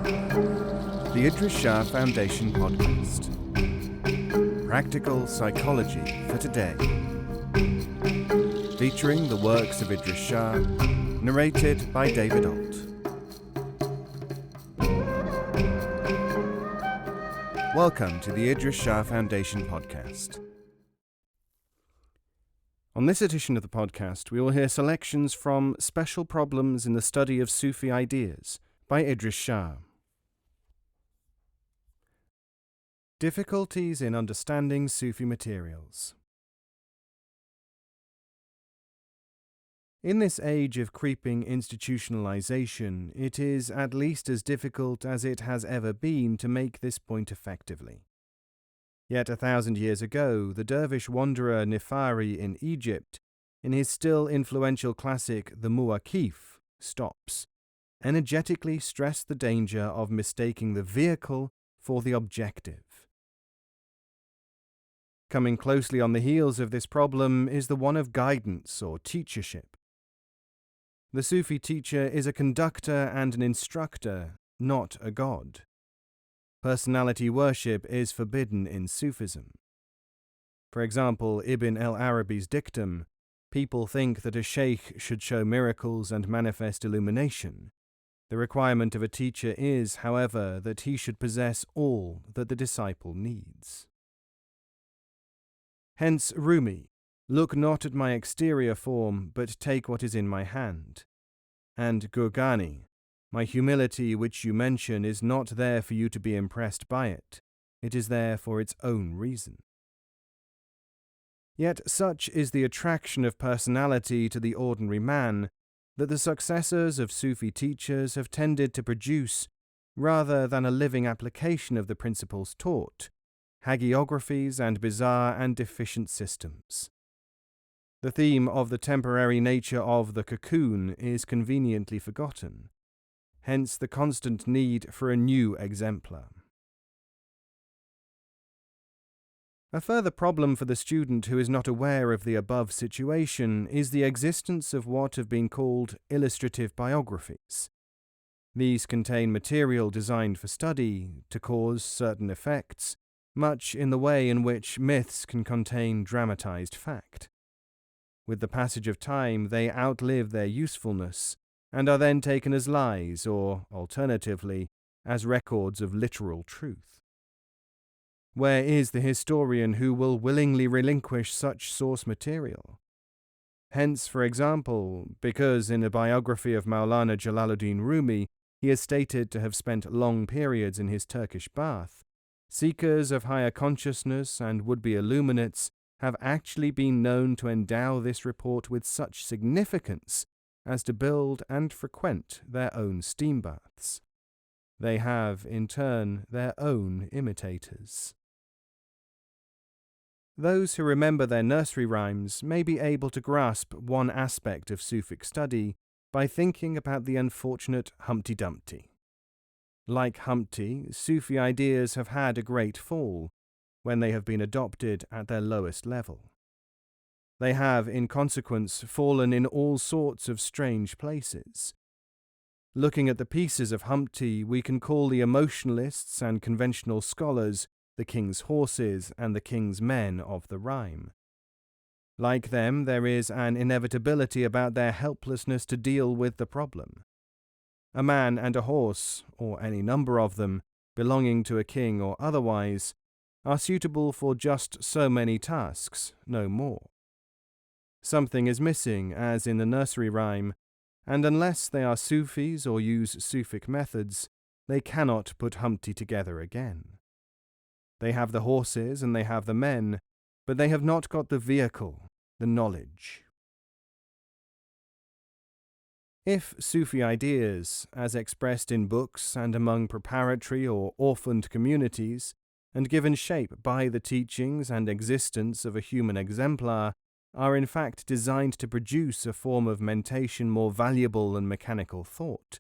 The Idries Shah Foundation podcast. Practical psychology for today. Featuring the works of Idries Shah, narrated by David Ault. Welcome to the Idries Shah Foundation podcast. On this edition of the podcast, we will hear selections from Special Problems in the Study of Sufi Ideas by Idries Shah. Difficulties in understanding Sufi materials. In this age of creeping institutionalization, it is at least as difficult as it has ever been to make this point effectively. Yet 1,000 years ago, the dervish wanderer Nifari in Egypt, in his still influential classic The Muwaqif, Stops, energetically stressed the danger of mistaking the vehicle for the objective. Coming closely on the heels of this problem is the one of guidance or teachership. The Sufi teacher is a conductor and an instructor, not a god. Personality worship is forbidden in Sufism. For example, Ibn al-Arabi's dictum, "People think that a sheikh should show miracles and manifest illumination. The requirement of a teacher is, however, that he should possess all that the disciple needs." Hence Rumi, "Look not at my exterior form, but take what is in my hand." And Gurgani, "My humility which you mention is not there for you to be impressed by it. It is there for its own reason." Yet such is the attraction of personality to the ordinary man that the successors of Sufi teachers have tended to produce, rather than a living application of the principles taught, hagiographies and bizarre and deficient systems. The theme of the temporary nature of the cocoon is conveniently forgotten. Hence the constant need for a new exemplar. A further problem for the student who is not aware of the above situation is the existence of what have been called illustrative biographies. These contain material designed for study, to cause certain effects, much in the way in which myths can contain dramatized fact. With the passage of time, they outlive their usefulness, and are then taken as lies or, alternatively, as records of literal truth. Where is the historian who will willingly relinquish such source material? Hence, for example, because in a biography of Maulana Jalaluddin Rumi he is stated to have spent long periods in his Turkish bath, seekers of higher consciousness and would-be illuminates have actually been known to endow this report with such significance as to build and frequent their own steam baths. They have, in turn, their own imitators. Those who remember their nursery rhymes may be able to grasp one aspect of Sufic study by thinking about the unfortunate Humpty Dumpty. Like Humpty, Sufi ideas have had a great fall when they have been adopted at their lowest level. They have, in consequence, fallen in all sorts of strange places. Looking at the pieces of Humpty, we can call the emotionalists and conventional scholars the king's horses and the king's men of the rhyme. Like them, there is an inevitability about their helplessness to deal with the problem. A man and a horse, or any number of them, belonging to a king or otherwise, are suitable for just so many tasks, no more. Something is missing, as in the nursery rhyme, and unless they are Sufis or use Sufic methods, they cannot put Humpty together again. They have the horses and they have the men, but they have not got the vehicle, the knowledge. If Sufi ideas, as expressed in books and among preparatory or orphaned communities, and given shape by the teachings and existence of a human exemplar, are in fact designed to produce a form of mentation more valuable than mechanical thought,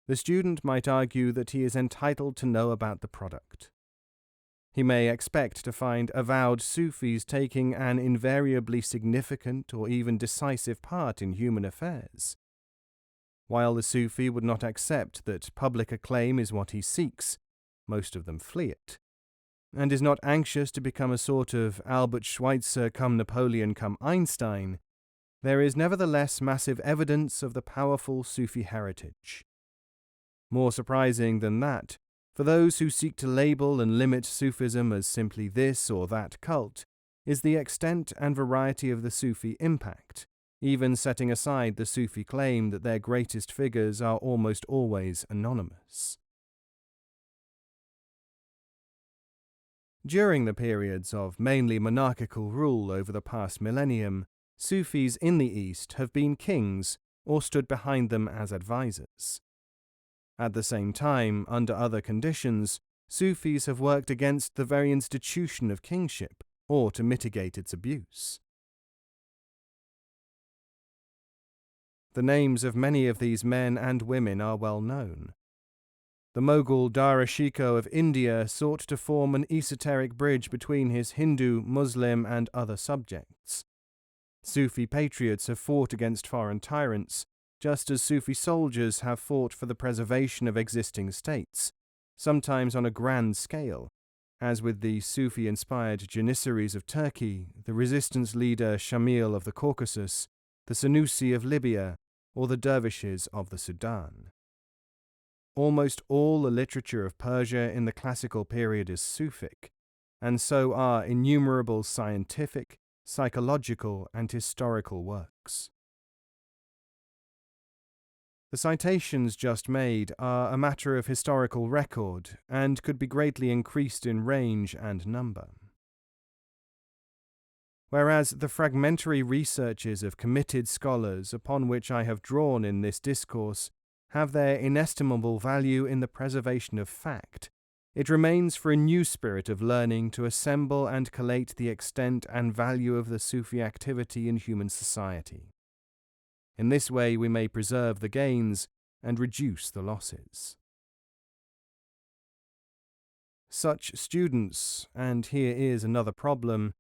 the student might argue that he is entitled to know about the product. He may expect to find avowed Sufis taking an invariably significant or even decisive part in human affairs. While the Sufi would not accept that public acclaim is what he seeks, most of them flee it, and is not anxious to become a sort of Albert Schweitzer come Napoleon come Einstein, there is nevertheless massive evidence of the powerful Sufi heritage. More surprising than that, for those who seek to label and limit Sufism as simply this or that cult, is the extent and variety of the Sufi impact, even setting aside the Sufi claim that their greatest figures are almost always anonymous. During the periods of mainly monarchical rule over the past millennium, Sufis in the East have been kings or stood behind them as advisors. At the same time, under other conditions, Sufis have worked against the very institution of kingship or to mitigate its abuse. The names of many of these men and women are well known. The Mughal Dara Shikoh of India sought to form an esoteric bridge between his Hindu, Muslim, and other subjects. Sufi patriots have fought against foreign tyrants, just as Sufi soldiers have fought for the preservation of existing states, sometimes on a grand scale, as with the Sufi-inspired Janissaries of Turkey, the resistance leader Shamil of the Caucasus, the Senussi of Libya, or the dervishes of the Sudan. Almost all the literature of Persia in the classical period is Sufic, and so are innumerable scientific, psychological, and historical works. The citations just made are a matter of historical record and could be greatly increased in range and number. Whereas the fragmentary researches of committed scholars upon which I have drawn in this discourse have their inestimable value in the preservation of fact, it remains for a new spirit of learning to assemble and collate the extent and value of the Sufi activity in human society. In this way we may preserve the gains and reduce the losses. Such students, and here is another problem,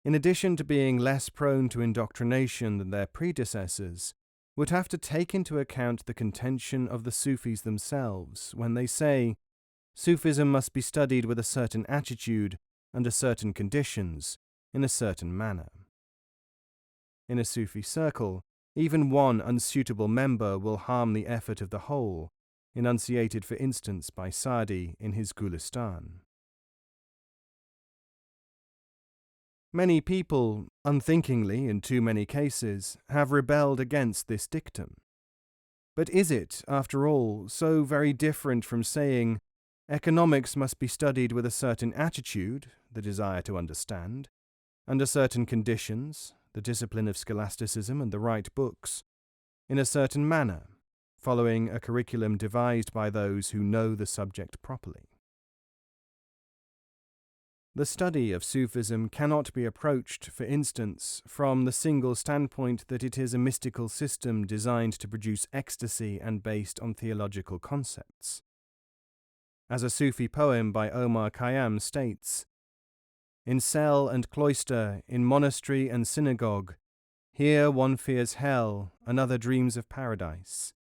in addition to being less prone to indoctrination than their predecessors, would have to take into account the contention of the Sufis themselves when they say, Sufism must be studied with a certain attitude, under certain conditions, in a certain manner. In a Sufi circle, even one unsuitable member will harm the effort of the whole, enunciated for instance by Sa'di in his Gulistan. Many people, unthinkingly in too many cases, have rebelled against this dictum. But is it, after all, so very different from saying, economics must be studied with a certain attitude, the desire to understand, under certain conditions, the discipline of scholasticism and the right books, in a certain manner, following a curriculum devised by those who know the subject properly? The study of Sufism cannot be approached, for instance, from the single standpoint that it is a mystical system designed to produce ecstasy and based on theological concepts. As a Sufi poem by Omar Khayyam states, in cell and cloister, in monastery and synagogue, here one fears hell, another dreams of paradise.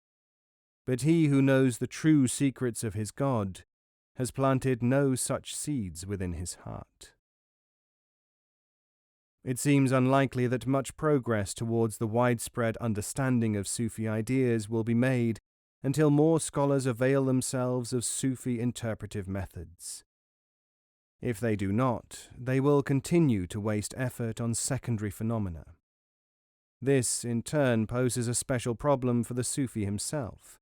But he who knows the true secrets of his God has planted no such seeds within his heart. It seems unlikely that much progress towards the widespread understanding of Sufi ideas will be made until more scholars avail themselves of Sufi interpretive methods. If they do not, they will continue to waste effort on secondary phenomena. This, in turn, poses a special problem for the Sufi himself.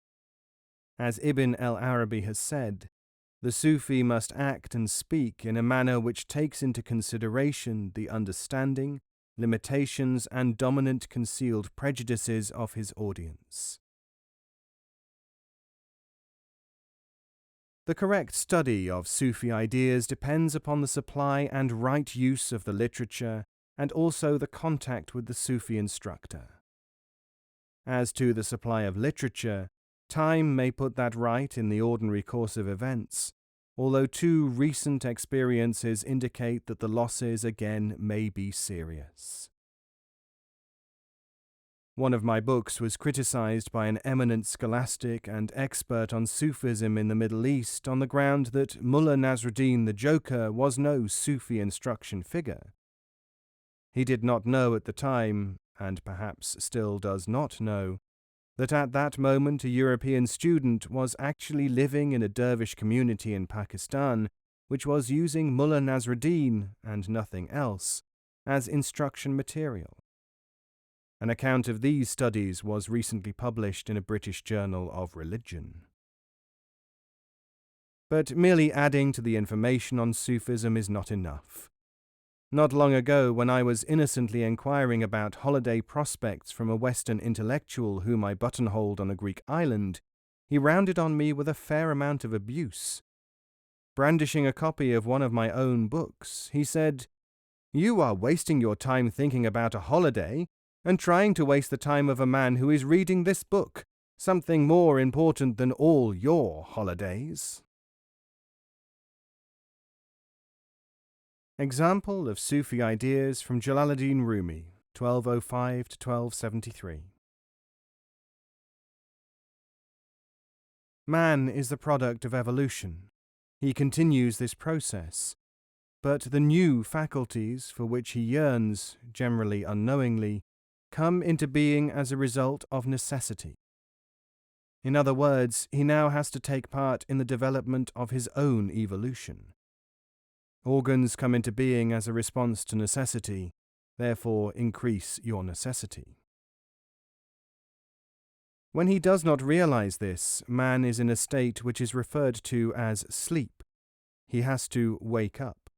As Ibn al-Arabi has said, the Sufi must act and speak in a manner which takes into consideration the understanding, limitations, and dominant concealed prejudices of his audience. The correct study of Sufi ideas depends upon the supply and right use of the literature and also the contact with the Sufi instructor. As to the supply of literature, time may put that right in the ordinary course of events, although two recent experiences indicate that the losses again may be serious. One of my books was criticized by an eminent scholastic and expert on Sufism in the Middle East on the ground that Mullah Nasruddin the Joker was no Sufi instruction figure. He did not know at the time, and perhaps still does not know, that at that moment a European student was actually living in a dervish community in Pakistan which was using Mullah Nasruddin, and nothing else, as instruction material. An account of these studies was recently published in a British journal of religion. But merely adding to the information on Sufism is not enough. Not long ago, when I was innocently inquiring about holiday prospects from a Western intellectual whom I buttonholed on a Greek island, he rounded on me with a fair amount of abuse. Brandishing a copy of one of my own books, he said, "You are wasting your time thinking about a holiday and trying to waste the time of a man who is reading this book, something more important than all your holidays." Example of Sufi Ideas from Jalaluddin Rumi, 1205 to 1273. Man is the product of evolution. He continues this process, but the new faculties for which he yearns, generally unknowingly, come into being as a result of necessity. In other words, he now has to take part in the development of his own evolution. Organs come into being as a response to necessity, therefore increase your necessity. When he does not realize this, man is in a state which is referred to as sleep. He has to wake up.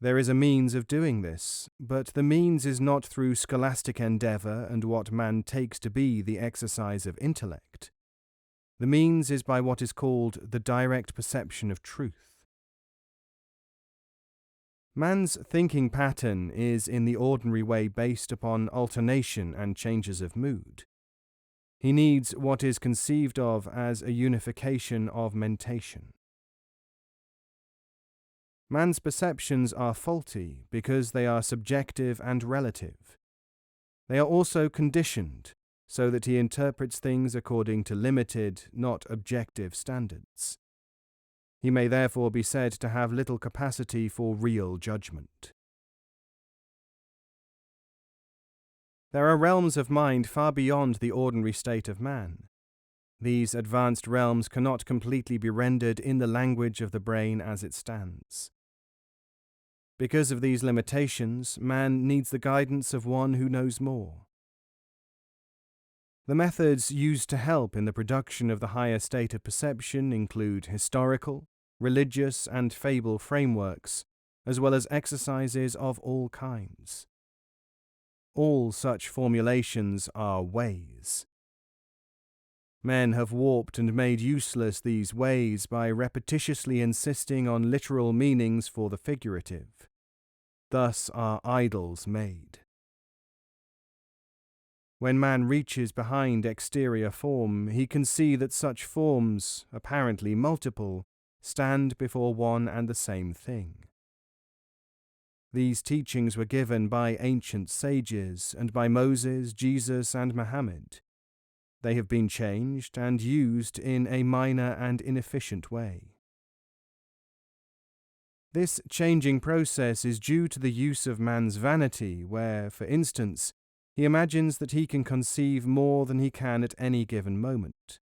There is a means of doing this, but the means is not through scholastic endeavor and what man takes to be the exercise of intellect. The means is by what is called the direct perception of truth. Man's thinking pattern is in the ordinary way based upon alternation and changes of mood. He needs what is conceived of as a unification of mentation. Man's perceptions are faulty because they are subjective and relative. They are also conditioned, so that he interprets things according to limited, not objective standards. He may therefore be said to have little capacity for real judgment. There are realms of mind far beyond the ordinary state of man. These advanced realms cannot completely be rendered in the language of the brain as it stands. Because of these limitations, man needs the guidance of one who knows more. The methods used to help in the production of the higher state of perception include historical, religious, and fable frameworks, as well as exercises of all kinds. All such formulations are ways. Men have warped and made useless these ways by repetitiously insisting on literal meanings for the figurative. Thus are idols made. When man reaches behind exterior form, he can see that such forms, apparently multiple, stand before one and the same thing. These teachings were given by ancient sages and by Moses, Jesus, and Muhammad. They have been changed and used in a minor and inefficient way. This changing process is due to the use of man's vanity, where, for instance, he imagines that he can conceive more than he can at any given moment.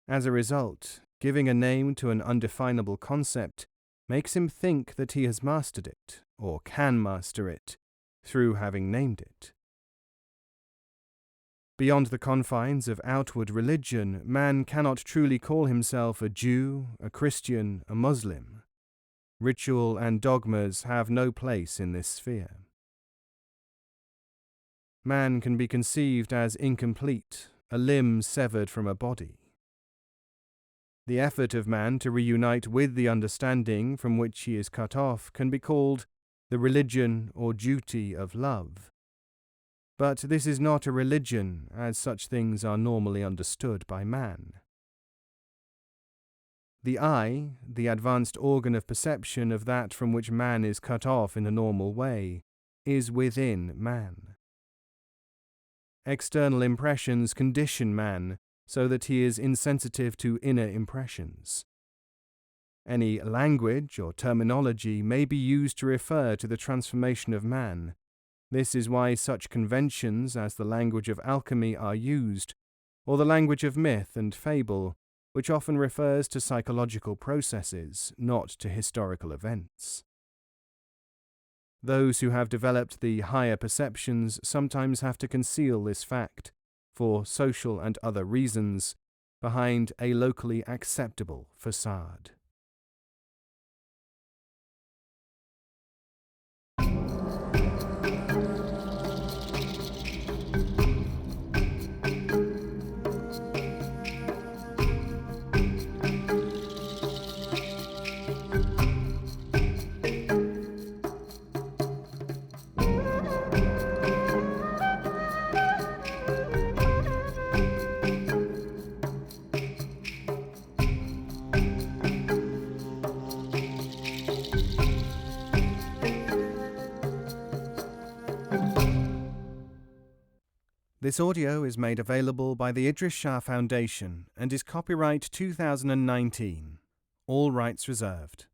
As a result, giving a name to an undefinable concept makes him think that he has mastered it, or can master it, through having named it. Beyond the confines of outward religion, man cannot truly call himself a Jew, a Christian, a Muslim. Ritual and dogmas have no place in this sphere. Man can be conceived as incomplete, a limb severed from a body. The effort of man to reunite with the understanding from which he is cut off can be called the religion or duty of love. But this is not a religion, as such things are normally understood by man. The eye, the advanced organ of perception of that from which man is cut off in a normal way, is within man. external impressions condition man so that he is insensitive to inner impressions. Any language or terminology may be used to refer to the transformation of man. This is why such conventions as the language of alchemy are used, or the language of myth and fable, which often refers to psychological processes, not to historical events. Those who have developed the higher perceptions sometimes have to conceal this fact, for social and other reasons, behind a locally acceptable facade. This audio is made available by the Idries Shah Foundation and is copyright 2019. All rights reserved.